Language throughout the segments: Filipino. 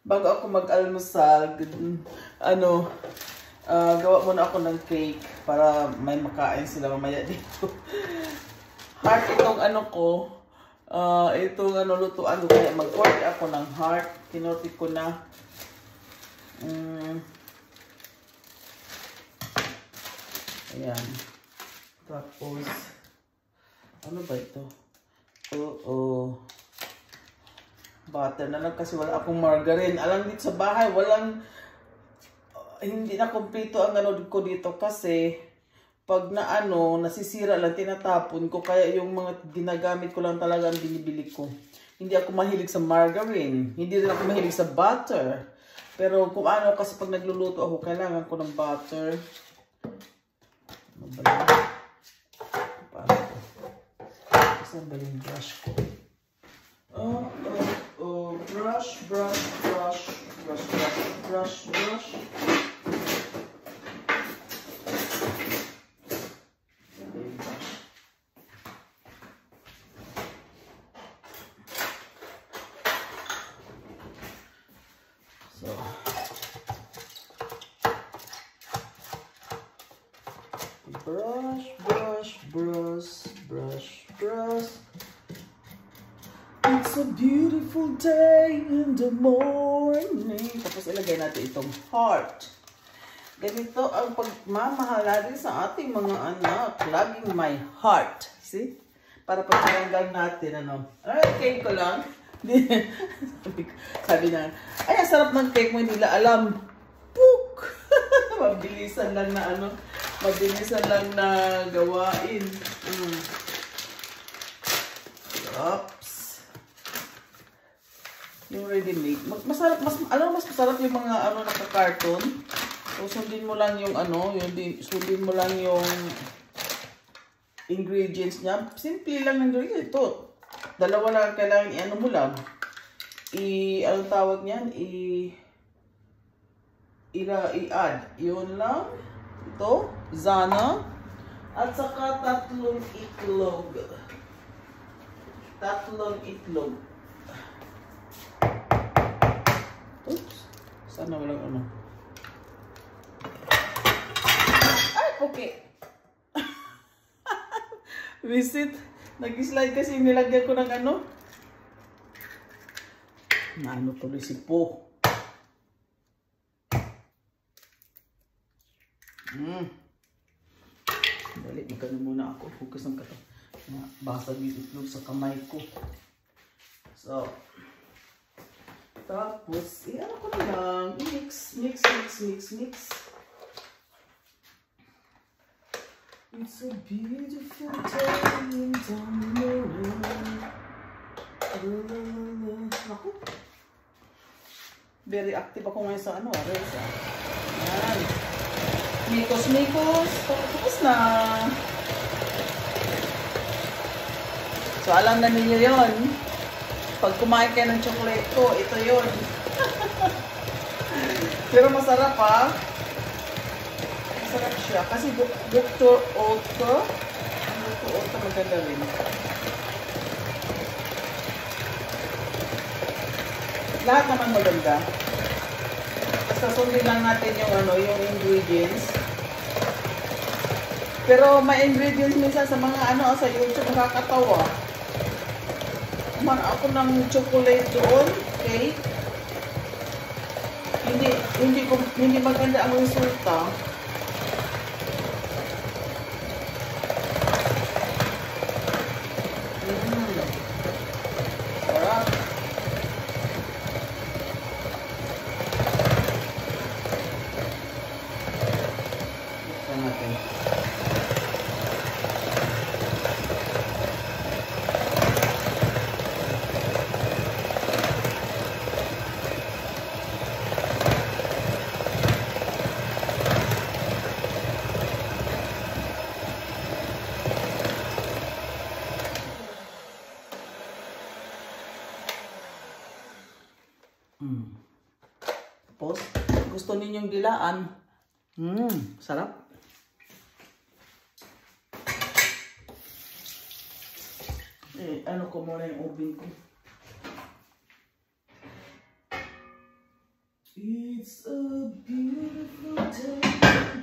bago ako mag-almusal, gawa muna ako ng cake para may makain sila mamaya dito. Heart itong lutuan ko, kaya mag-order ako ng heart. Kinorti ko na. Ayan. Tapos, ano ba ito? Butter na lang kasi wala akong margarine. Alam dito sa bahay, hindi na kompleto ang ko dito kasi pag nasisira lang, tinatapon ko. Kaya yung mga ginagamit ko lang talaga ang binibili ko. Hindi ako mahilig sa margarine. Hindi rin ako mahilig sa butter. Pero kung kasi pag nagluluto ako, kailangan ko ng butter. Ano ba yun? Paano ko? Saan ba yung brush ko? Brush. Brush. It's a beautiful day in the morning. Tapos ilagay natin itong heart. Ganito ang pagmamahal natin sa ating mga anak. Laging my heart. See? Para pagkakanggang natin, cake ko lang. Sabi na, ay, ang sarap ng cake mo, hindi la alam. Pook! Mabilisan lang na gawain. Oops. Yung ready-made. Mas masarap yung mga naka-carton. So, sundin mo lang yung ingredients niya. Simple lang ng ingredients. Ito. Dalawa lang kailangan mo lang. Anong tawag niyan? I-add. Yun lang. Ito. Zana. At saka 3 itlog. 3 itlog. Oops. Sana walang Ay, okay. Visit. Nag-slide kasi nilagyan ko ng tuloy si Po. Dali, magkano muna ako. Focus ng kato. Basag yung itlog sa kamay ko. So, tapos, ko na lang. Mix. It's a beautiful day in the morning. Ako. Very active ako ngayon sa Reels. Yan. Mikos. Tapos na. So, alam na ninyo yon. Pag kumain kayo ng chocolate ko, ito yon. Pero masarap ha. Masarap siya. Kasi Dr. Oetker. Dr. Oetker maganda rin. Lahat naman maganda. Basta sundin lang natin yung ingredients. Pero may ingredients minsan sa mga sa YouTube nakakatawa. Man ako ng chocolate doon, cake. Hindi maganda ang resulta. Sarap. Ito natin. Tapos, gusto ninyong dilaan. Sarap. Ko muna yung oven ko. It's a beautiful day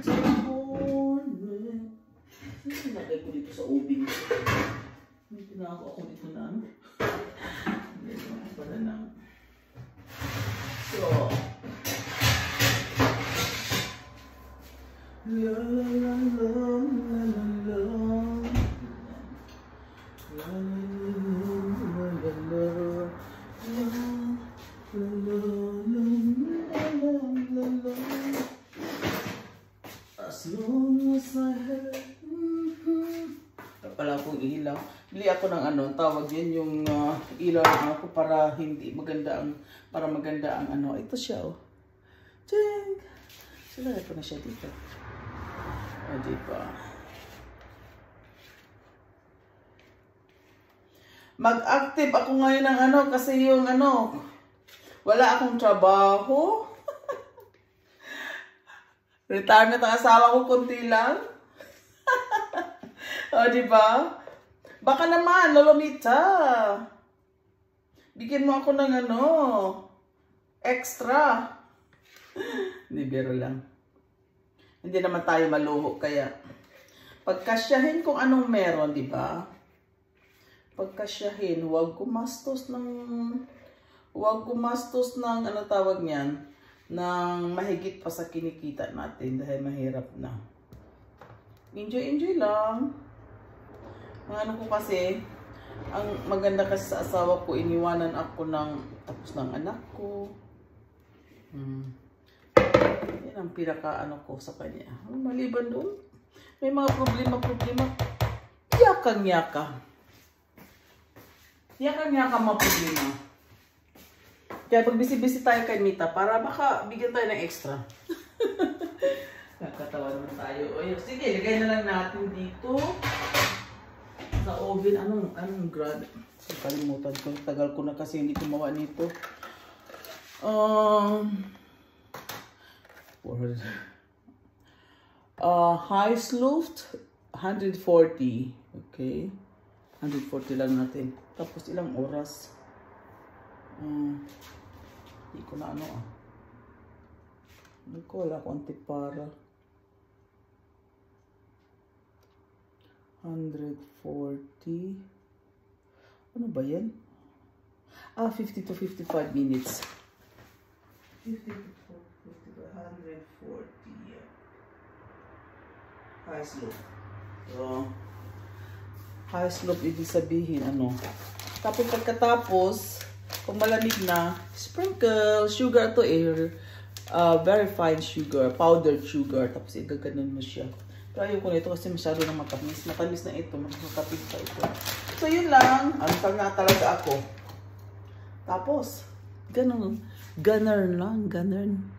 to morning. Ano sinagay ko dito sa ubing? May tinago ako dito na ano? Hindi naman para lang. So, la la la la la la la. La la la la la. As long as I have pala akong ilaw. Bili ako ng ano, tawag yan yung ilaw ng ako para hindi maganda ang, para maganda ang ano. Ito siya oh. Tiyeng! Silagay ko na siya dito. O diba? Mag-active ako ngayon ng ano kasi yung ano, wala akong trabaho. Retirement ang asawa ko, konti lang. O, diba? Baka naman, Lolomita. Bigyan mo ako ng ano, extra. Hindi, biro lang. Hindi naman tayo maluho, kaya pagkasyahin kung anong meron, diba? Pagkasyahin, huwag gumastos ng ano tawag niyan, ng mahigit pa sa kinikita natin dahil mahirap na. Enjoy lang. Ang ano ko kasi, ang maganda kasi sa asawa ko, iniwanan ako ng tapos ng anak ko. Yan ang pinaka ano ko sa kanya. Maliban doon, may mga problema. Yakang-yaka mga problema. Kaya pag busy tayo kay Mita, para baka bigyan tayo ng extra. Nakakatawa naman tayo. O, sige, lagay na lang natin dito. Sa oven, anong grad? Kalimutan ko. Tagal ko na kasi hindi gumawa nito. Heiß Luft 140. Okay. 140 lang natin. Tapos ilang oras? Hindi ko na ano Hindi ko wala akong antipara. 140. Ano ba yan? 50 to 55 minutes. 50 to 140. High slope. So, high slope, ibig sabihin, ano. Tapos pagkatapos, kung malamig na, sprinkle sugar to air. Very fine sugar, powdered sugar. Tapos igaganon mo siya. Pero ayoko nito kasi masyado na matamis. Matamis na ito, makakapig pa ito. So yun lang, antag na talaga ako. Tapos, ganun lang, ganun.